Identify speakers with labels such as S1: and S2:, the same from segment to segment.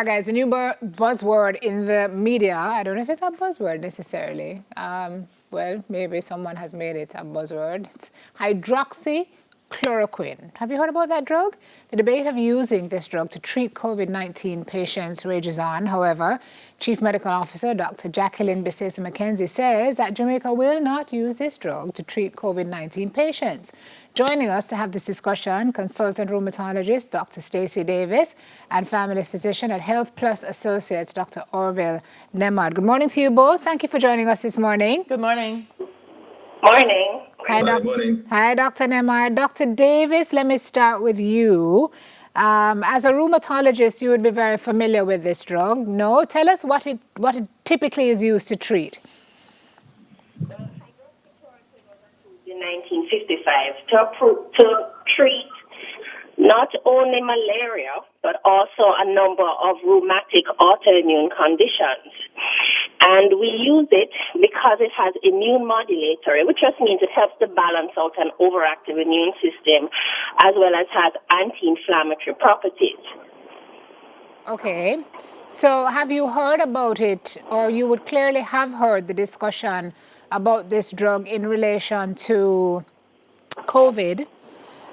S1: guys, the new buzzword in the media, I don't know if it's a buzzword necessarily. Well, maybe someone has made it a buzzword. It's hydroxychloroquine. Have you heard about that drug? The debate of using this drug to treat COVID-19 patients rages on. However, Chief Medical Officer Dr. Jacqueline Bissesa McKenzie says that Jamaica will not use this drug to treat COVID-19 patients. Joining us to have this discussion, consultant rheumatologist Dr. Stacey Davis and family physician at Health Plus Associates, Dr. Orville Nemard. Good morning to you both. Thank you for joining us this morning.
S2: Good morning.
S3: Morning.
S1: Hi, Hi, Dr. Nemard. Dr. Davis, let me start with you. As a rheumatologist, you would be very familiar with this drug. No? Tell us what it typically is used to treat.
S3: In 1955 to treat not only malaria, but also a number of rheumatic autoimmune conditions. And we use it because it has immune modulatory, which just means it helps to balance out an overactive immune system, as well as has anti-inflammatory properties.
S1: Okay. So have you heard about it, or you would clearly have heard the discussion about this drug in relation to COVID?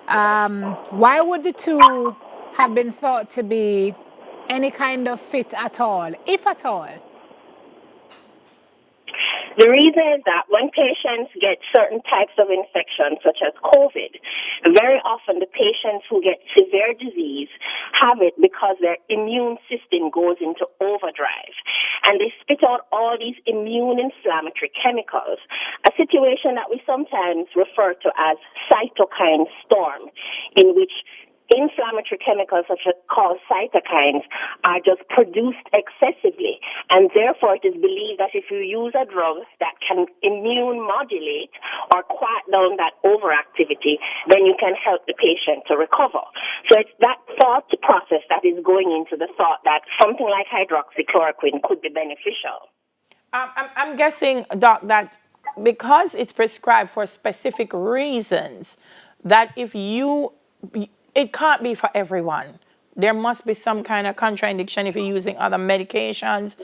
S1: Why would the two have been thought to be any kind of fit at all, if at all?
S3: The reason is that when patients get certain types of infections, such as COVID, very often the patients who get severe disease have it because their immune system goes into overdrive. And they spit out all these immune inflammatory chemicals, a situation that we sometimes refer to as cytokine storm, in which inflammatory chemicals such as called cytokines are just produced excessively, and therefore it is believed that if you use a drug that can immune modulate or quiet down that overactivity, then you can help the patient to recover. So it's that thought process that is going into the thought that something like hydroxychloroquine could be beneficial.
S2: I'm guessing, Doc, that because it's prescribed for specific reasons, that it can't be for everyone. There must be some kind of contraindication if you're using other medications.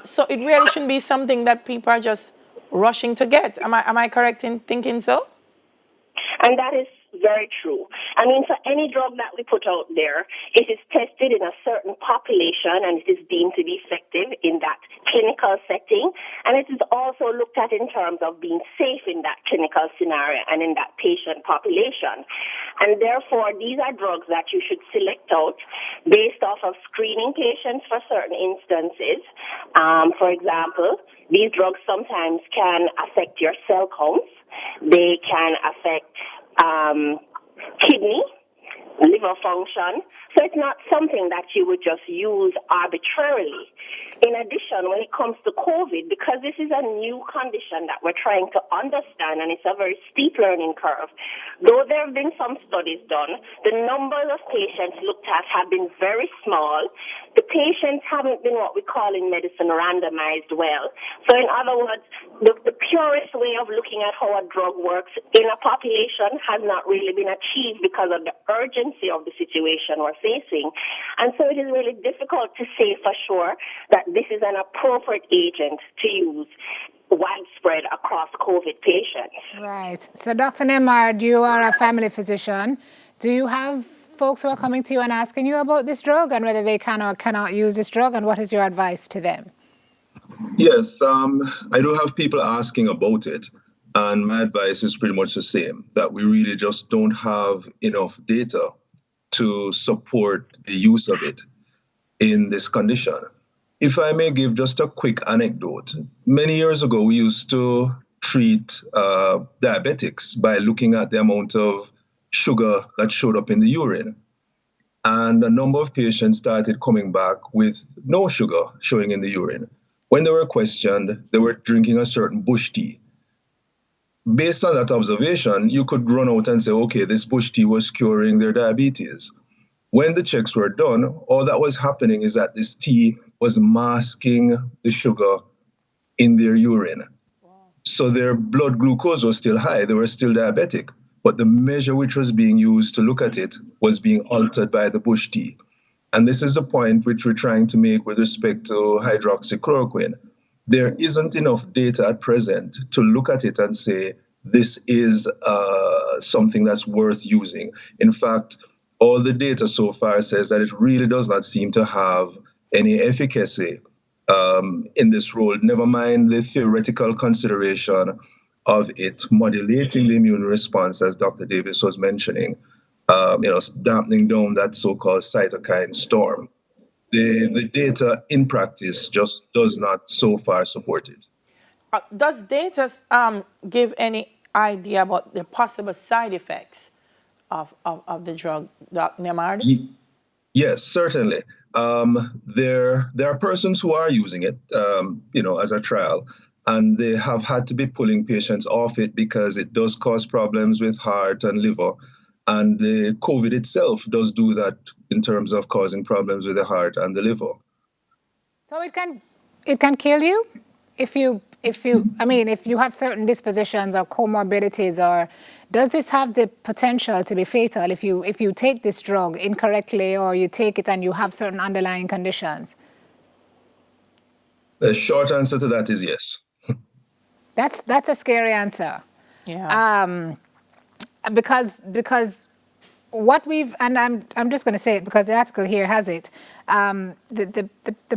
S2: So it really shouldn't be something that people are just rushing to get. Am I correct in thinking so?
S3: And that is very true. I mean, for any drug that we put out there, it is tested in a certain population and it is deemed to be effective in that clinical setting. And it is also looked at in terms of being safe in that clinical scenario and in that patient population. And therefore, these are drugs that you should select out based off of screening patients for certain instances. For example, these drugs sometimes can affect your cell counts. They can affect kidney, liver function. So it's not something that you would just use arbitrarily. In addition, when it comes to COVID, because this is a new condition that we're trying to understand and it's a very steep learning curve, though there have been some studies done, the numbers of patients looked at have been very small. The patients haven't been what we call in medicine randomized well. So in other words, the purest way of looking at how a drug works in a population has not really been achieved because of the urgency of the situation we're facing. And so it is really difficult to say for sure that this is an appropriate agent to use widespread across COVID patients.
S1: Right. So Dr. Nemard, you are a family physician. Do you have folks who are coming to you and asking you about this drug and whether they can or cannot use this drug, and what is your advice to them?
S4: Yes, I do have people asking about it, and my advice is pretty much the same, that we really just don't have enough data to support the use of it in this condition. If I may give just a quick anecdote, many years ago we used to treat diabetics by looking at the amount of sugar that showed up in the urine. And a number of patients started coming back with no sugar showing in the urine. When they were questioned, they were drinking a certain bush tea. Based on that observation, you could run out and say, okay, this bush tea was curing their diabetes. When the checks were done, all that was happening is that this tea was masking the sugar in their urine. So their blood glucose was still high. They were still diabetic. But the measure which was being used to look at it was being altered by the bush tea. And this is the point which we're trying to make with respect to hydroxychloroquine. There isn't enough data at present to look at it and say, this is something that's worth using. In fact, all the data so far says that it really does not seem to have any efficacy in this role, never mind the theoretical consideration of it modulating the immune response, as Dr. Davis was mentioning, dampening down that so-called cytokine storm. The data in practice just does not so far support it.
S2: Does data give any idea about the possible side effects of the drug, Dr. Nemard?
S4: Yes, certainly. There are persons who are using it, as a trial, and they have had to be pulling patients off it because it does cause problems with heart and liver. And the COVID itself does do that in terms of causing problems with the heart and the liver.
S1: So it can kill you if you have certain dispositions or comorbidities, or does this have the potential to be fatal if you take this drug incorrectly, or you take it and you have certain underlying conditions?
S4: The short answer to that is yes.
S1: That's a scary answer.
S2: Yeah.
S1: Because what we've, and I'm just going to say it because the article here has it, the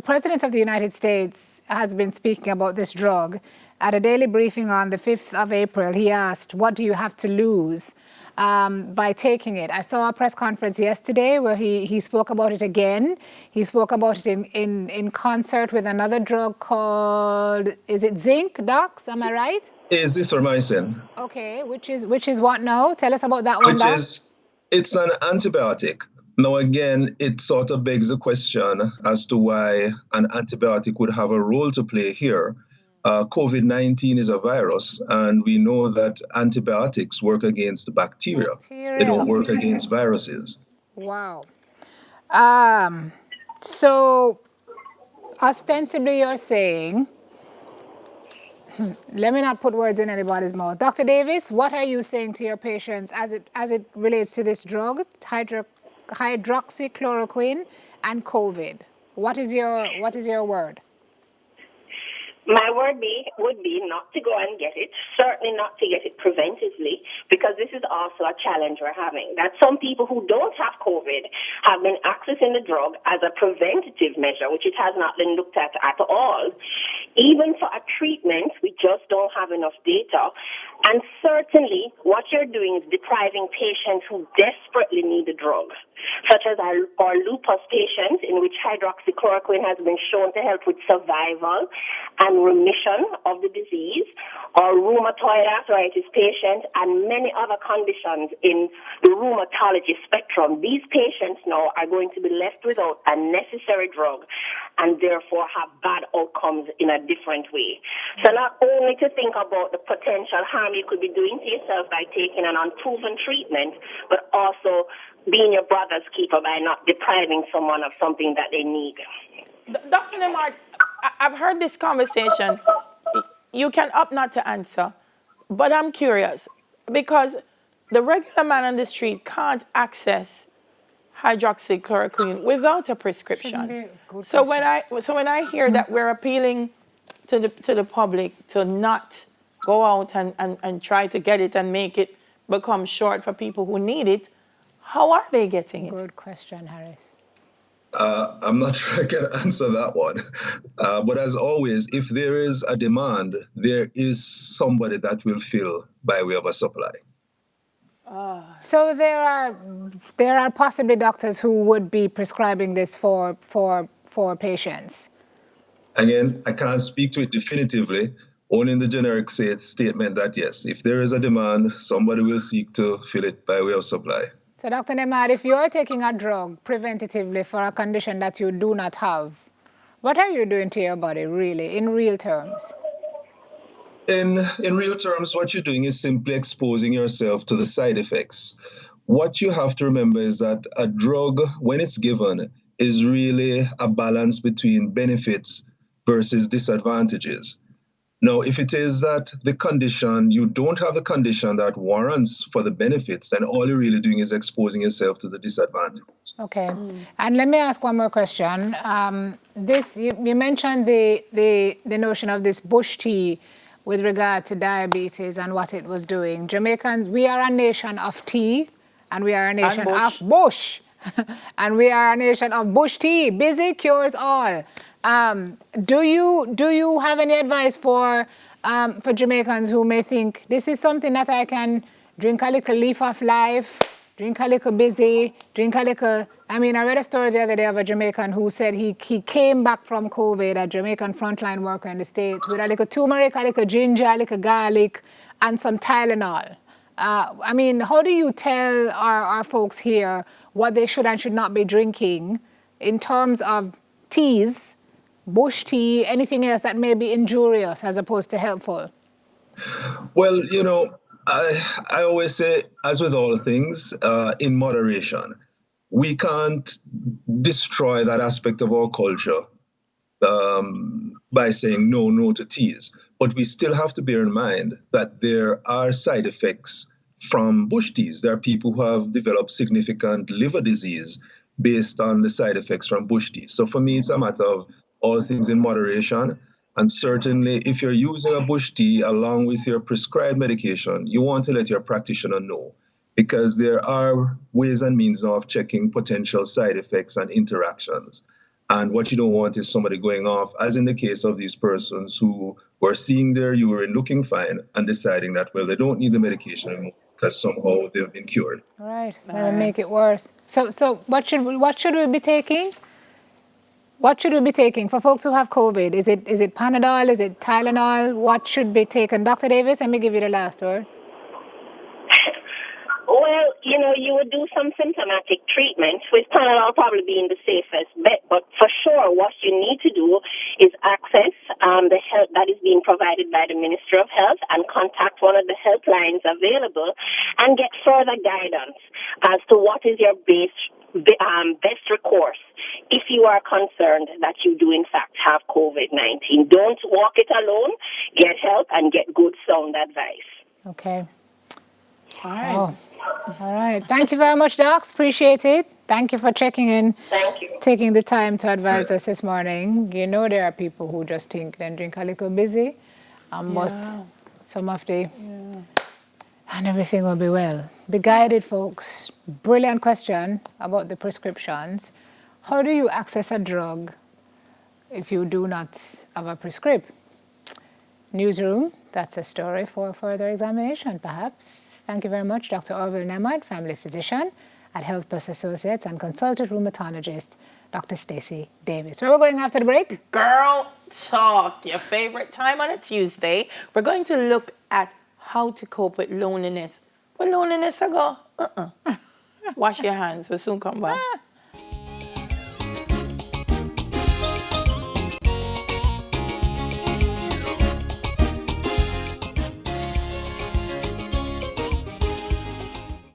S1: President of the United States has been speaking about this drug. At a daily briefing on the 5th of April, he asked, what do you have to lose by taking it? I saw a press conference yesterday where he spoke about it again. He spoke about it in concert with another drug called, is it zinc, docs? Am I right?
S4: Is azithromycin.
S1: Okay, which is what now? Tell us about that one, Doc.
S4: It's an antibiotic. Now, again, it sort of begs the question as to why an antibiotic would have a role to play here. COVID-19 is a virus, and we know that antibiotics work against bacteria. They don't work against viruses.
S1: Wow. So, ostensibly you're saying, let me not put words in anybody's mouth. Dr. Davis, what are you saying to your patients as it relates to this drug, hydroxychloroquine and COVID? What is your word?
S3: My word would be not to go and get it, certainly not to get it preventively, because this is also a challenge we're having, that some people who don't have COVID have been accessing the drug as a preventative measure, which it has not been looked at all. Even for a treatment, we just don't have enough data. And certainly what you're doing is depriving patients who desperately need the drug, such as our lupus patients, in which hydroxychloroquine has been shown to help with survival and remission of the disease, or rheumatoid arthritis patients, and many other conditions in the rheumatology spectrum. These patients now are going to be left without a necessary drug and therefore have bad outcomes in a different way. So not only to think about the potential harm you could be doing to yourself by taking an unproven treatment, but also being your brother's keeper by not depriving someone of something that they need.
S2: Dr. Nemard, I've heard this conversation. You can opt not to answer, but I'm curious because the regular man on the street can't access hydroxychloroquine without a prescription. So when I hear that we're appealing to the public to not go out and try to get it and make it become short for people who need it, how are they getting it?
S1: Good question, Harris.
S4: I'm not sure I can answer that one. But as always, if there is a demand, there is somebody that will fill by way of a supply.
S1: So there are possibly doctors who would be prescribing this for patients.
S4: Again, I can't speak to it definitively, only in the generic statement that yes, if there is a demand, somebody will seek to fill it by way of supply.
S1: So Dr. Nemad, if you're taking a drug preventatively for a condition that you do not have, what are you doing to your body really, in real terms?
S4: In real terms, what you're doing is simply exposing yourself to the side effects. What you have to remember is that a drug, when it's given, is really a balance between benefits versus disadvantages. Now, if it is that the condition, you don't have the condition that warrants for the benefits, then all you're really doing is exposing yourself to the disadvantage.
S1: Okay. And let me ask one more question. You mentioned the notion of this bush tea with regard to diabetes and what it was doing. Jamaicans, we are a nation of tea, and we are a nation of bush. And we are a nation of bush tea. Busy cures all. Do you have any advice for Jamaicans who may think this is something that I can drink a little leaf of life, drink a little busy, drink a little... I mean, I read a story the other day of a Jamaican who said he came back from COVID, a Jamaican frontline worker in the States, with a little turmeric, a little ginger, a little garlic, and some Tylenol. I mean, how do you tell our folks here what they should and should not be drinking in terms of teas, bush tea, anything else that may be injurious as opposed to helpful?
S4: Well, I always say, as with all things, in moderation. We can't destroy that aspect of our culture by saying no to teas. But we still have to bear in mind that there are side effects from bush teas. There are people who have developed significant liver disease based on the side effects from bush teas. So for me, it's a matter of all things in moderation. And certainly, if you're using a bush tea along with your prescribed medication, you want to let your practitioner know, because there are ways and means now of checking potential side effects and interactions. And what you don't want is somebody going off, as in the case of these persons who were seeing their urine looking fine and deciding that, well, they don't need the medication anymore because somehow they've been cured.
S1: Right, that'll make it worse. So what should we be taking? What should we be taking for folks who have COVID? Is it Panadol? Is it Tylenol? What should be taken? Dr. Davis, let me give you the last word.
S3: Well, you would do some symptomatic treatment, with Panadol probably being the safest bet. But for sure, what you need to do is access the help that is being provided by the Ministry of Health and contact one of the helplines available and get further guidance as to what is your best recourse if you are concerned that you do in fact have COVID-19. Don't walk it alone. Get help and get good sound advice.
S1: Okay.
S2: All right.
S1: Oh. All right. Thank you very much, docs. Appreciate it. Thank you for checking in.
S3: Thank you.
S1: Taking the time to advise us this morning. There are people who just think then drink a little busy and bust some of the... And everything will be well. Be guided, folks. Brilliant question about the prescriptions. How do you access a drug if you do not have a prescription? Newsroom, that's a story for further examination, perhaps. Thank you very much, Dr. Orville Nemad, family physician at Health Plus Associates, and consultant rheumatologist, Dr. Stacey Davis. Where we're going after the break?
S2: Girl Talk, your favorite time on a Tuesday. We're going to look at how to cope with loneliness. Where loneliness I go? Wash your hands. We'll soon come back.